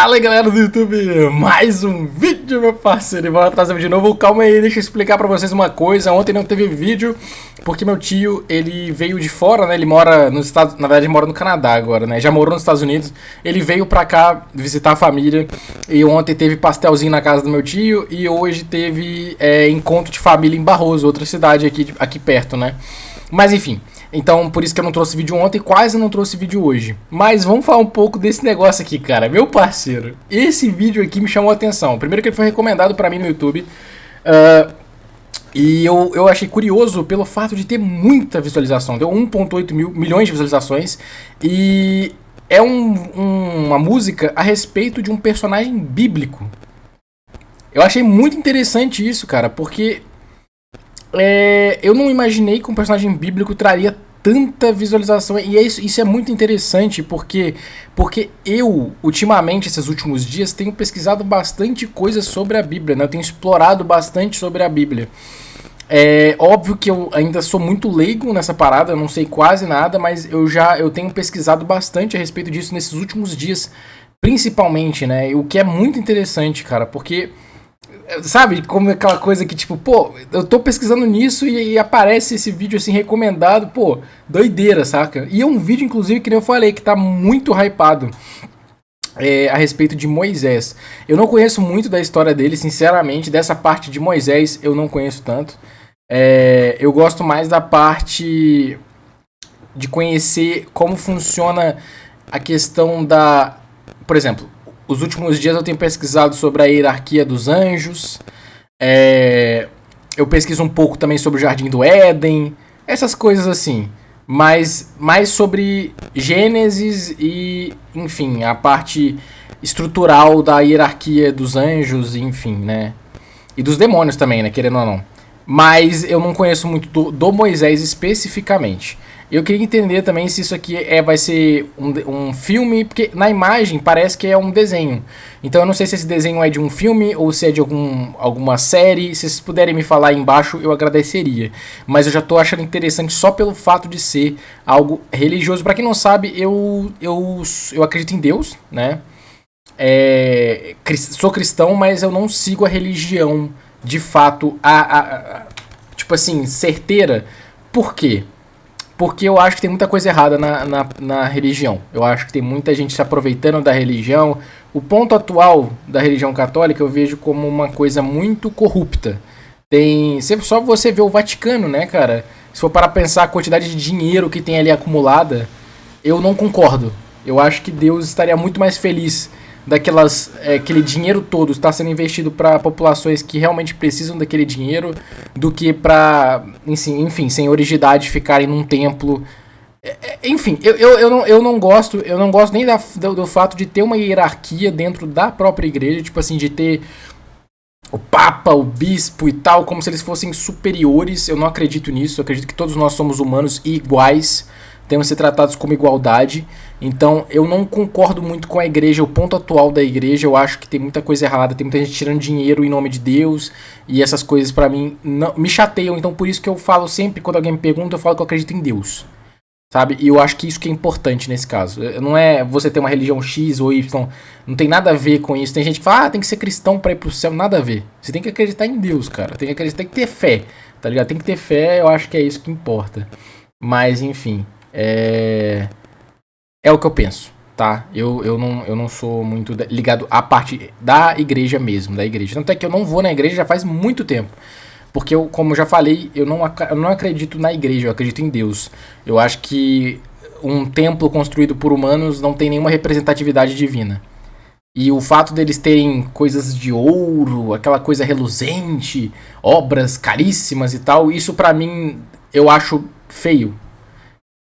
Fala aí galera do YouTube, mais um vídeo meu parceiro, e bora trazer de novo. Calma aí, deixa eu explicar pra vocês uma coisa. Ontem não teve vídeo, porque meu tio, ele veio de fora, né, ele mora nos Estados, na verdade ele mora no Canadá agora, né, já morou nos Estados Unidos. Ele veio pra cá visitar a família, e ontem teve pastelzinho na casa do meu tio, e hoje teve encontro de família em Barroso, outra cidade aqui perto, né. Mas enfim, então por isso que eu não trouxe vídeo ontem, quase não trouxe vídeo hoje. Mas vamos falar um pouco desse negócio aqui, cara. Meu parceiro, esse vídeo aqui me chamou a atenção. Primeiro que ele foi recomendado pra mim no YouTube. E eu achei curioso pelo fato de ter muita visualização. Deu 1,8 milhões de visualizações. E é uma música a respeito de um personagem bíblico. Eu achei muito interessante isso, cara, porque... eu não imaginei que um personagem bíblico traria tanta visualização. E isso é muito interessante porque eu, ultimamente, esses últimos dias, tenho pesquisado bastante coisa sobre a Bíblia, né? Eu tenho explorado bastante sobre a Bíblia. É óbvio que eu ainda sou muito leigo nessa parada, eu não sei quase nada, mas eu tenho pesquisado bastante a respeito disso nesses últimos dias, principalmente, né? O que é muito interessante, cara, porque... sabe, como aquela coisa que tipo, pô, eu tô pesquisando nisso e aparece esse vídeo assim recomendado, pô, doideira, saca? E é um vídeo, inclusive, que nem eu falei, que tá muito hypado a respeito de Moisés. Eu não conheço muito da história dele, sinceramente, dessa parte de Moisés eu não conheço tanto. Eu gosto mais da parte de conhecer como funciona a questão da... Por exemplo, os últimos dias eu tenho pesquisado sobre a hierarquia dos anjos. Eu pesquiso um pouco também sobre o Jardim do Éden. Essas coisas assim. Mas mais sobre Gênesis e, enfim, a parte estrutural da hierarquia dos anjos, enfim, né? E dos demônios também, né? Querendo ou não. Mas eu não conheço muito do Moisés especificamente. Eu queria entender também se isso aqui vai ser um filme, porque na imagem parece que é um desenho. Então eu não sei se esse desenho é de um filme ou se é de alguma série. Se vocês puderem me falar aí embaixo, eu agradeceria. Mas eu já tô achando interessante só pelo fato de ser algo religioso. Pra quem não sabe, eu acredito em Deus, né? Sou cristão, mas eu não sigo a religião de fato, tipo assim, certeira. Por quê? Porque eu acho que tem muita coisa errada na religião. Eu acho que tem muita gente se aproveitando da religião. O ponto atual da religião católica eu vejo como uma coisa muito corrupta. Só você ver o Vaticano, né, cara? Se for para pensar a quantidade de dinheiro que tem ali acumulada, eu não concordo. Eu acho que Deus estaria muito mais feliz aquele dinheiro todo está sendo investido para populações que realmente precisam daquele dinheiro do que para, enfim, senhoridade ficarem num templo. Enfim, eu não gosto nem do fato de ter uma hierarquia dentro da própria igreja, tipo assim, de ter o Papa, o Bispo e tal, como se eles fossem superiores. Eu não acredito nisso, eu acredito que todos nós somos humanos e iguais, temos que ser tratados como igualdade. Então eu não concordo muito com a igreja, o ponto atual da igreja. Eu acho que tem muita coisa errada, tem muita gente tirando dinheiro em nome de Deus, e essas coisas pra mim não, me chateiam. Então por isso que eu falo sempre, quando alguém me pergunta, eu falo que eu acredito em Deus, sabe? E eu acho que isso que é importante nesse caso. Não é você ter uma religião X ou Y, não tem nada a ver com isso. Tem gente que fala, tem que ser cristão pra ir pro céu, nada a ver. Você tem que acreditar em Deus, cara, tem que acreditar, tem que ter fé, tá ligado? Tem que ter fé, eu acho que é isso que importa. Mas enfim, é o que eu penso, tá? Eu não sou muito ligado à parte da igreja mesmo, da igreja. Tanto é que eu não vou na igreja já faz muito tempo. Porque eu, como eu já falei, eu não acredito na igreja, eu acredito em Deus. Eu acho que um templo construído por humanos não tem nenhuma representatividade divina. E o fato deles terem coisas de ouro, aquela coisa reluzente, obras caríssimas e tal, isso pra mim eu acho feio.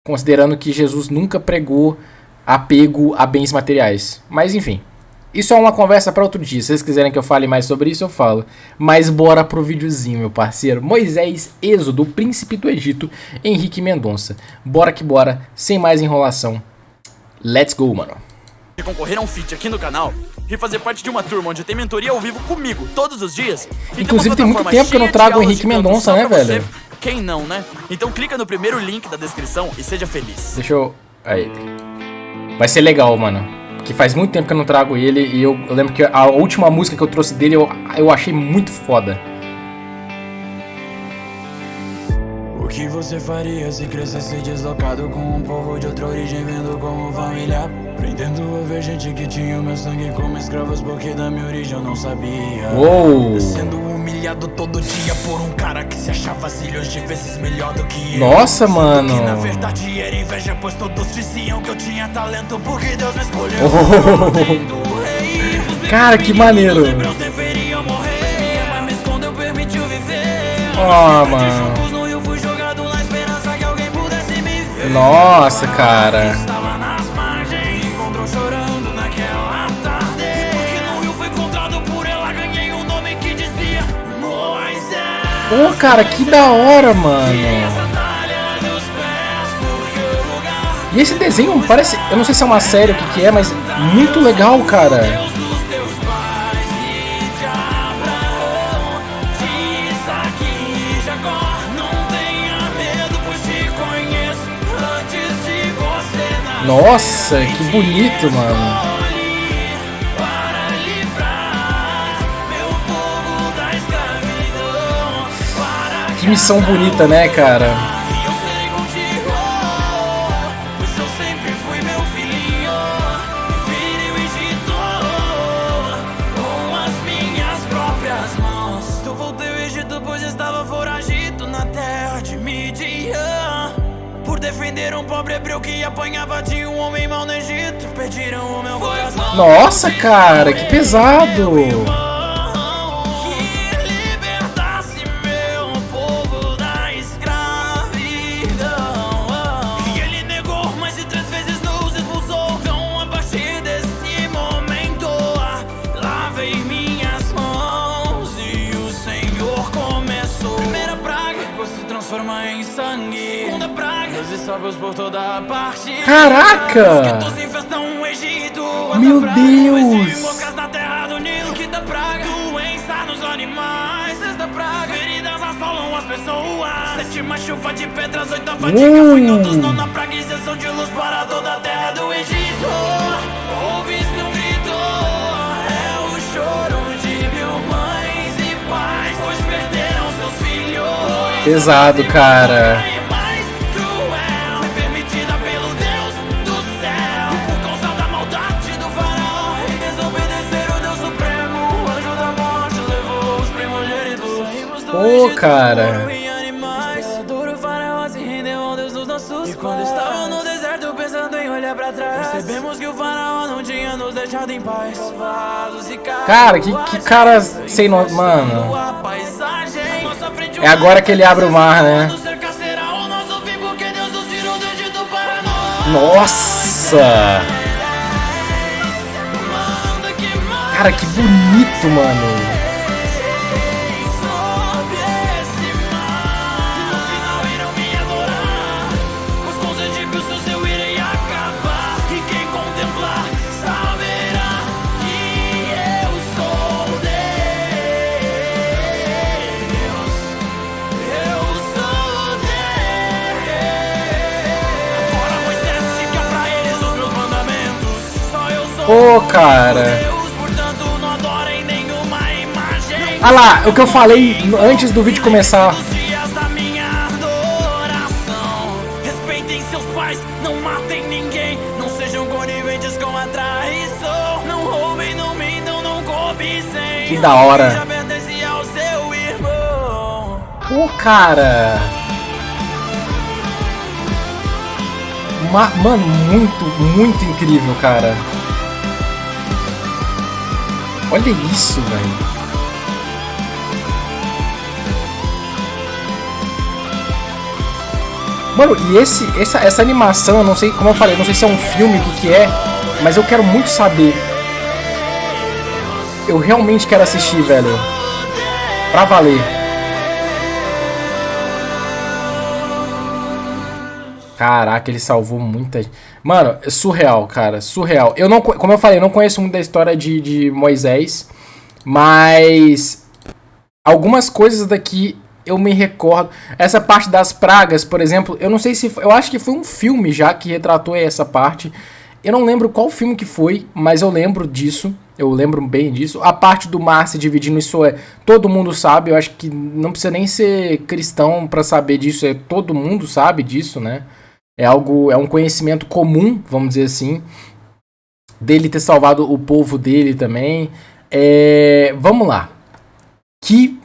Considerando que Jesus nunca pregou apego a bens materiais. Mas enfim, isso é uma conversa para outro dia. Se vocês quiserem que eu fale mais sobre isso, eu falo. Mas bora pro videozinho, meu parceiro. Moisés, Êxodo, Príncipe do Egito, Henrique Mendonça. Bora que bora, sem mais enrolação. Let's go, mano. De concorrer a um feat aqui no canal e fazer parte de uma turma onde tem mentoria ao vivo comigo todos os dias. Inclusive tem muito tempo que eu não trago o Henrique Mendonça, né, velho? Quem não, né? Então clica no primeiro link da descrição e seja feliz. Deixa eu... Aí. Vai ser legal, mano. que faz muito tempo que eu não trago ele, e eu lembro que a última música que eu trouxe dele eu achei muito foda. O que você faria se crescesse deslocado com um povo de outra origem vendo como família? Aprendendo a ver gente que tinha o meu sangue como escravos porque da minha origem eu não sabia. Sendo humilhado todo dia por um cara que se achava zilhões de vezes melhor do que eu. Nossa, mano. Que na verdade era inveja, pois todos diziam que eu tinha talento porque Deus me escolheu. Cara, que maneiro. Mano. Nossa, cara. Pô, cara, que da hora, mano. E esse desenho parece... Eu não sei se é uma série, o que é, mas muito legal, cara. Nossa, que bonito, mano. Que missão bonita, né, cara? Defender um pobre hebreu que apanhava de um homem mau no Egito. Pediram o meu coração. Nossa, cara, que pesado. Que libertasse meu povo da escravidão. E ele negou, mas de 3 vezes nos expulsou. Então a partir desse momento lavei minhas mãos e o Senhor começou. Primeira praga, se transforma em sangue. Segunda praga, sábios por toda parte. Caraca! Meu Deus! Mocas na terra do Nilo. Quinta praga, doença nos animais. Sexta praga, feridas assolam as pessoas. Sétima, chuva de pedras. Oitava, fadiga, foi nona praga, injeção de luz para toda a terra do Egito. Ouve-se um grito, é o choro de 1000 mães e pais, pois perderam seus filhos. Pesado, cara. Pô, cara. E quando estavam no deserto pensando em olhar pra trás, percebemos que o faraó não tinha nos deixado em paz. Cara, que cara sem nome, mano. É agora que ele abre o mar, né? Nossa! Cara, que bonito, mano. Pô, cara. Ah lá, o que eu falei antes do vídeo começar. Respeitem seus pais, não matem ninguém, não sejam coniventes com a traição, não roubem, não mintam, não cobicem. Que da hora. Já pertence ao seu irmão. Pô, cara. Mano, muito incrível, cara. Olha isso, velho. Mano, e essa animação, eu não sei, como eu falei, não sei se é um filme, o que é, mas eu quero muito saber. Eu realmente quero assistir, velho. Pra valer. Caraca, ele salvou muita gente. Mano, é surreal, cara, surreal. Eu não, como eu falei, eu não conheço muito da história de Moisés, mas algumas coisas daqui eu me recordo. Essa parte das pragas, por exemplo, eu não sei se... Eu acho que foi um filme já que retratou essa parte. Eu não lembro qual filme que foi, mas eu lembro disso. Eu lembro bem disso. A parte do mar se dividindo, isso todo mundo sabe. Eu acho que não precisa nem ser cristão pra saber disso. Todo mundo sabe disso, né? É um conhecimento comum, vamos dizer assim. Dele ter salvado o povo dele também. Vamos lá. Que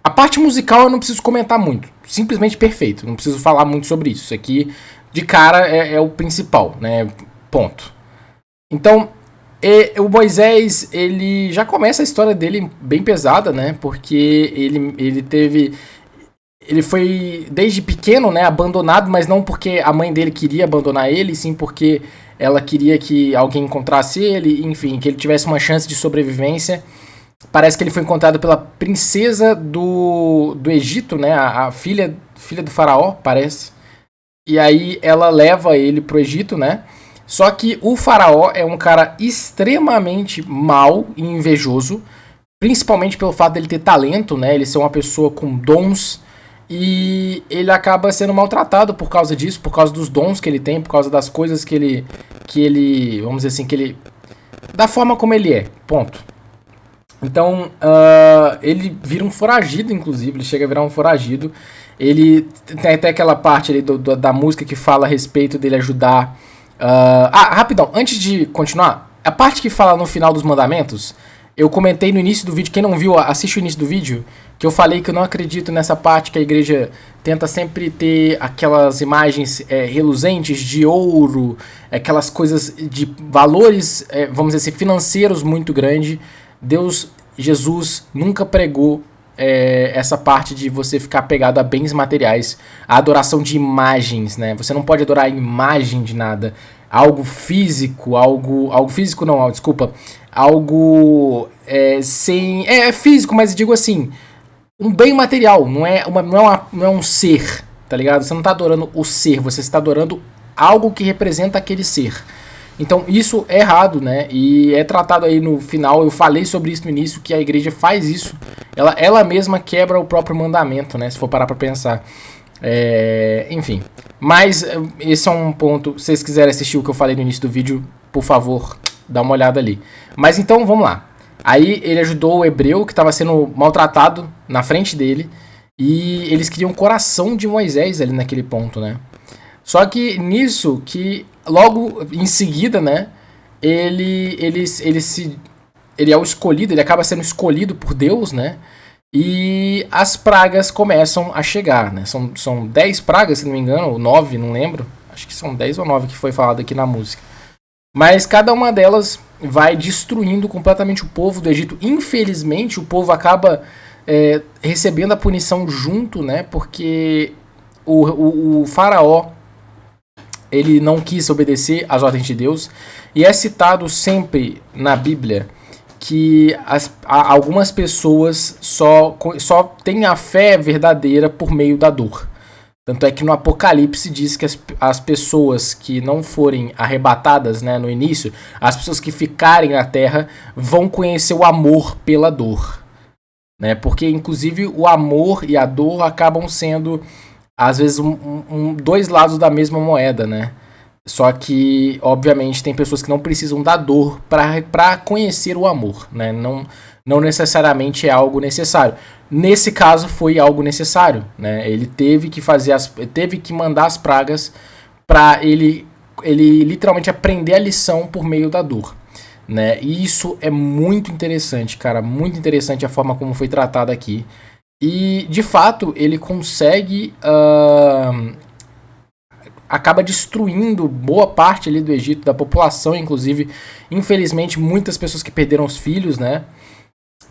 a parte musical eu não preciso comentar muito. Simplesmente perfeito. Não preciso falar muito sobre isso. Isso aqui, de cara, é o principal, né? Ponto. Então, o Moisés, ele já começa a história dele bem pesada, né? Porque ele foi desde pequeno, né, abandonado, mas não porque a mãe dele queria abandonar ele, sim porque ela queria que alguém encontrasse ele, enfim, que ele tivesse uma chance de sobrevivência. Parece que ele foi encontrado pela princesa do Egito, né, a filha do faraó, parece. E aí ela leva ele pro Egito, né? Só que o faraó é um cara extremamente mau e invejoso, principalmente pelo fato dele ter talento, né? Ele ser uma pessoa com dons, e ele acaba sendo maltratado por causa disso, por causa dos dons que ele tem, por causa das coisas que ele, vamos dizer assim, da forma como ele é, ponto. Então, ele vira um foragido, inclusive, ele chega a virar um foragido. Ele tem até aquela parte ali da música que fala a respeito dele ajudar. Rapidão, antes de continuar, a parte que fala no final dos mandamentos, eu comentei no início do vídeo, quem não viu, assiste o início do vídeo, que eu falei que eu não acredito nessa parte que a igreja tenta sempre ter aquelas imagens reluzentes de ouro, aquelas coisas de valores, vamos dizer assim, financeiros muito grandes. Jesus nunca pregou essa parte de você ficar apegado a bens materiais, a adoração de imagens, né? Você não pode adorar a imagem de nada, algo físico, algo físico não, desculpa, algo físico, mas digo assim, um bem material, não é um ser, tá ligado? Você não tá adorando o ser, você está adorando algo que representa aquele ser. Então isso é errado, né? E é tratado aí no final, eu falei sobre isso no início, que a igreja faz isso. Ela mesma quebra o próprio mandamento, né? Se for parar pra pensar. Enfim. Mas esse é um ponto. Se vocês quiserem assistir o que eu falei no início do vídeo, por favor, dá uma olhada ali. Mas então, vamos lá. Aí ele ajudou o hebreu que estava sendo maltratado na frente dele. E eles queriam o coração de Moisés ali naquele ponto, né? Só que nisso, que logo em seguida, né, ele é o escolhido, ele acaba sendo escolhido por Deus, né, e as pragas começam a chegar, né, são 10 pragas, se não me engano, ou 9, não lembro, acho que são 10 ou 9 que foi falado aqui na música. Mas cada uma delas vai destruindo completamente o povo do Egito. Infelizmente, o povo acaba recebendo a punição junto, né, porque o faraó, ele não quis obedecer às ordens de Deus. E é citado sempre na Bíblia que algumas pessoas só têm a fé verdadeira por meio da dor. Tanto é que no Apocalipse diz que as pessoas que não forem arrebatadas, né, no início, as pessoas que ficarem na terra vão conhecer o amor pela dor, né? Porque inclusive o amor e a dor acabam sendo às vezes dois lados da mesma moeda, né? Só que, obviamente, tem pessoas que não precisam da dor para conhecer o amor, né? Não necessariamente é algo necessário. Nesse caso, foi algo necessário, né? Ele teve que mandar as pragas para ele literalmente aprender a lição por meio da dor, né? E isso é muito interessante, cara. Muito interessante a forma como foi tratado aqui. E, de fato, ele consegue... acaba destruindo boa parte ali do Egito, da população, inclusive. Infelizmente, muitas pessoas que perderam os filhos, né?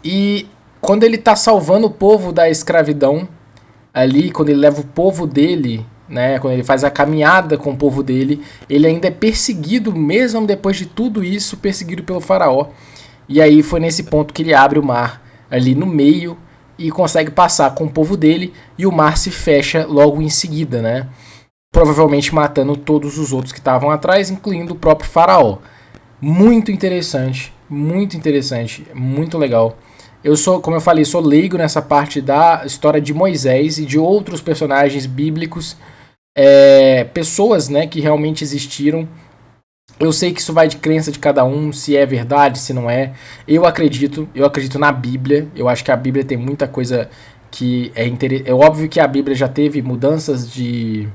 E quando ele tá salvando o povo da escravidão, ali, quando ele leva o povo dele, né? Quando ele faz a caminhada com o povo dele, ele ainda é perseguido, mesmo depois de tudo isso, perseguido pelo faraó. E aí foi nesse ponto que ele abre o mar ali no meio e consegue passar com o povo dele, e o mar se fecha logo em seguida, né? Provavelmente matando todos os outros que estavam atrás, incluindo o próprio faraó. Muito interessante, muito legal. Eu sou, como eu falei, sou leigo nessa parte da história de Moisés e de outros personagens bíblicos, pessoas, né, que realmente existiram Eu sei que isso vai de crença de cada um, se é verdade, se não é. Eu acredito na Bíblia. Eu acho que a Bíblia tem muita coisa que é interessante. É óbvio que a Bíblia já teve mudanças de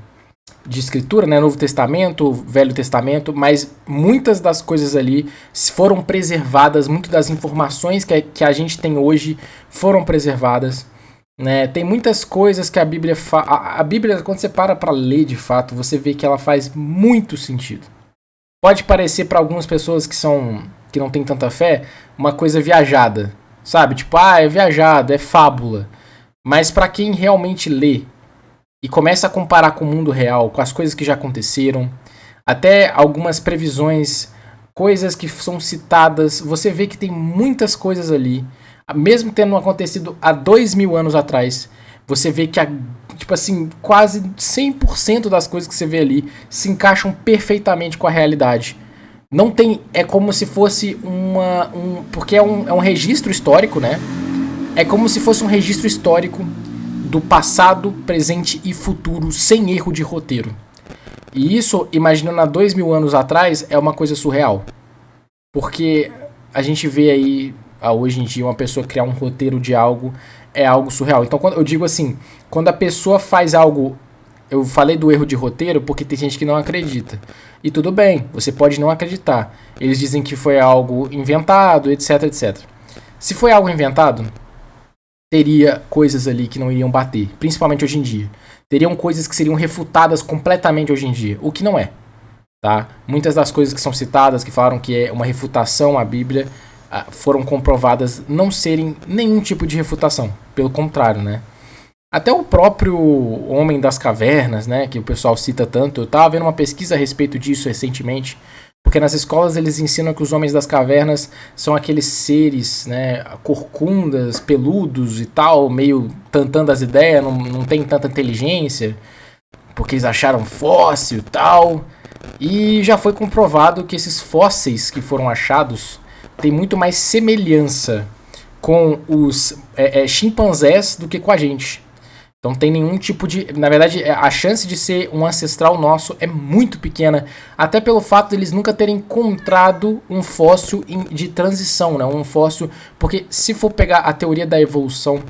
escritura, né? Novo Testamento, Velho Testamento, mas muitas das coisas ali foram preservadas, muitas das informações que a gente tem hoje foram preservadas. Né? Tem muitas coisas que a Bíblia a Bíblia, quando você para ler de fato, você vê que ela faz muito sentido. Pode parecer para algumas pessoas que não tem tanta fé uma coisa viajada, sabe? Tipo, é viajado, é fábula. Mas para quem realmente lê e começa a comparar com o mundo real, com as coisas que já aconteceram, até algumas previsões, coisas que são citadas, você vê que tem muitas coisas ali, mesmo tendo acontecido há 2000 anos atrás, você vê que, tipo assim, quase 100% das coisas que você vê ali se encaixam perfeitamente com a realidade. Não tem, é como se fosse porque é um registro histórico, né? É como se fosse um registro histórico do passado, presente e futuro, sem erro de roteiro. E isso, imaginando há 2000 anos atrás, é uma coisa surreal. Porque a gente vê aí, hoje em dia, uma pessoa criar um roteiro de algo, é algo surreal. Então, quando eu digo assim, quando a pessoa faz algo... Eu falei do erro de roteiro porque tem gente que não acredita. E tudo bem, você pode não acreditar. Eles dizem que foi algo inventado, etc, etc. Se foi algo inventado, teria coisas ali que não iriam bater, principalmente hoje em dia. Teriam coisas que seriam refutadas completamente hoje em dia, o que não é. Tá? Muitas das coisas que são citadas, que falaram que é uma refutação à Bíblia, foram comprovadas não serem nenhum tipo de refutação. Pelo contrário, né? Até o próprio Homem das Cavernas, né, que o pessoal cita tanto, eu estava vendo uma pesquisa a respeito disso recentemente, porque nas escolas eles ensinam que os Homens das Cavernas são aqueles seres, né, corcundas, peludos e tal, meio tantando as ideias, não tem tanta inteligência, porque eles acharam fóssil e tal. E já foi comprovado que esses fósseis que foram achados têm muito mais semelhança com os chimpanzés do que com a gente. Então não tem nenhum tipo de... Na verdade, a chance de ser um ancestral nosso é muito pequena. Até pelo fato de eles nunca terem encontrado um fóssil de transição, né? Um fóssil... Porque se for pegar a teoria da evolução,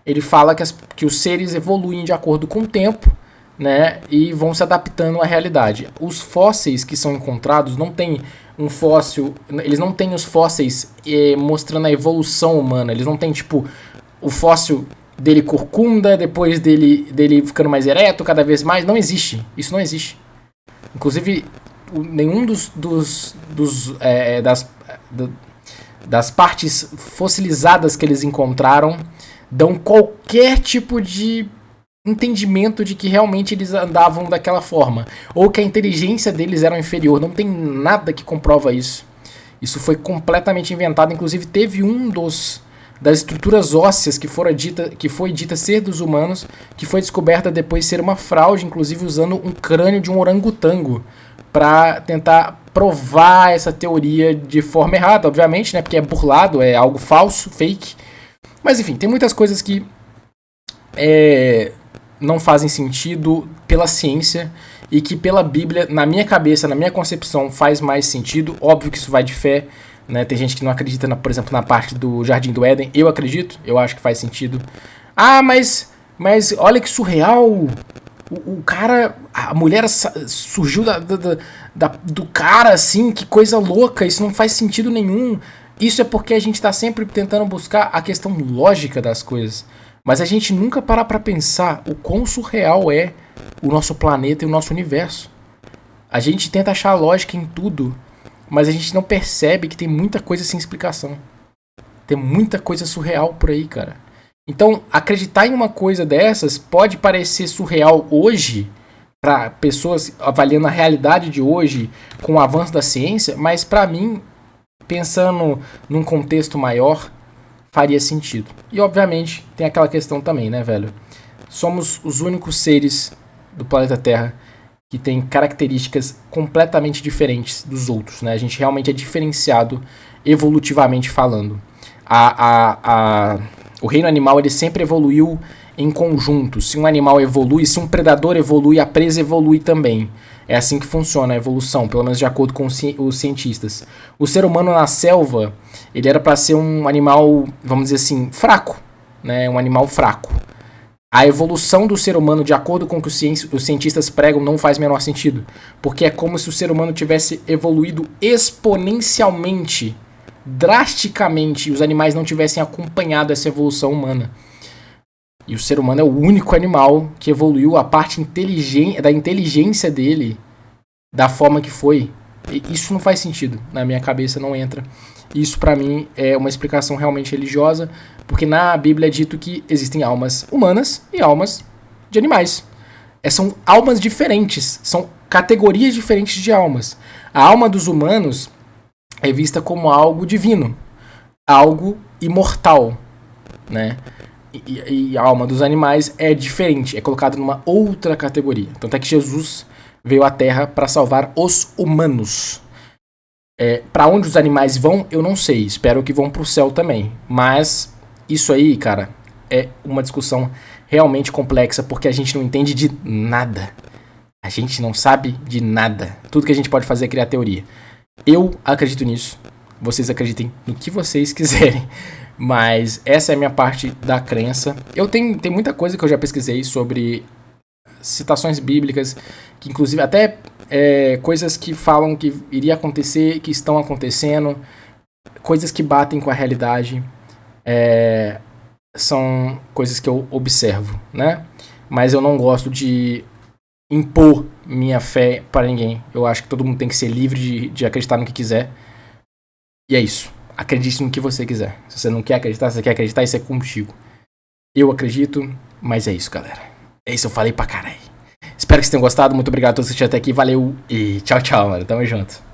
ele fala que os seres evoluem de acordo com o tempo, né? E vão se adaptando à realidade. Os fósseis que são encontrados não tem um fóssil... Eles não têm os fósseis mostrando a evolução humana. Eles não têm, tipo, o fóssil... dele corcunda, depois dele ficando mais ereto, cada vez mais. Não existe. Isso não existe. Inclusive, nenhum das partes fossilizadas que eles encontraram dão qualquer tipo de entendimento de que realmente eles andavam daquela forma. Ou que a inteligência deles era inferior. Não tem nada que comprova isso. Isso foi completamente inventado. Inclusive, teve das estruturas ósseas que foi dita ser dos humanos, que foi descoberta depois ser uma fraude, inclusive usando um crânio de um orangotango para tentar provar essa teoria de forma errada, obviamente, né? Porque é burlado, é algo falso, fake. Mas enfim, tem muitas coisas que não fazem sentido pela ciência e que pela Bíblia, na minha cabeça, na minha concepção, faz mais sentido. Óbvio que isso vai de fé. Né? Tem gente que não acredita, por exemplo, na parte do Jardim do Éden. Eu acredito, eu acho que faz sentido. Mas olha que surreal. O cara, a mulher surgiu do cara assim, que coisa louca. Isso não faz sentido nenhum. Isso é porque a gente está sempre tentando buscar a questão lógica das coisas. Mas a gente nunca para pra pensar o quão surreal é o nosso planeta e o nosso universo. A gente tenta achar lógica em tudo, mas a gente não percebe que tem muita coisa sem explicação. Tem muita coisa surreal por aí, cara. Então, acreditar em uma coisa dessas pode parecer surreal hoje, para pessoas avaliando a realidade de hoje, com o avanço da ciência, mas para mim, pensando num contexto maior, faria sentido. E, obviamente, tem aquela questão também, né, velho? Somos os únicos seres do planeta Terra que tem características completamente diferentes dos outros, né? A gente realmente é diferenciado evolutivamente falando. O reino animal ele sempre evoluiu em conjunto. Se um animal evolui, se um predador evolui, a presa evolui também. É assim que funciona a evolução, pelo menos de acordo com os cientistas. O ser humano na selva, ele era para ser um animal, vamos dizer assim, fraco, né? Um animal fraco. A evolução do ser humano, de acordo com o que os cientistas pregam, não faz o menor sentido. Porque é como se o ser humano tivesse evoluído exponencialmente, drasticamente, e os animais não tivessem acompanhado essa evolução humana. E o ser humano é o único animal que evoluiu a parte da inteligência dele da forma que foi. E isso não faz sentido. Na minha cabeça não entra. Isso pra mim é uma explicação realmente religiosa, porque na Bíblia é dito que existem almas humanas e almas de animais. São almas diferentes, são categorias diferentes de almas. A alma dos humanos é vista como algo divino, algo imortal, né? E a alma dos animais é diferente, é colocada numa outra categoria. Tanto é que Jesus veio à Terra para salvar os humanos. Para onde os animais vão, eu não sei. Espero que vão para o céu também. Mas isso aí, cara, é uma discussão realmente complexa, porque a gente não entende de nada. A gente não sabe de nada. Tudo que a gente pode fazer é criar teoria. Eu acredito nisso. Vocês acreditem no que vocês quiserem. Mas essa é a minha parte da crença. Tem muita coisa que eu já pesquisei sobre citações bíblicas, que inclusive até coisas que falam que iria acontecer, que estão acontecendo, coisas que batem com a realidade, são coisas que eu observo, né? Mas eu não gosto de impor minha fé para ninguém. Eu acho que todo mundo tem que ser livre de acreditar no que quiser. E é isso. Acredite no que você quiser. Se você não quer acreditar, se você quer acreditar, isso é contigo. Eu acredito, mas é isso, galera. É isso, eu falei pra caralho. Espero que vocês tenham gostado. Muito obrigado a todos que assistiram até aqui. Valeu e tchau, tchau, mano. Tamo junto.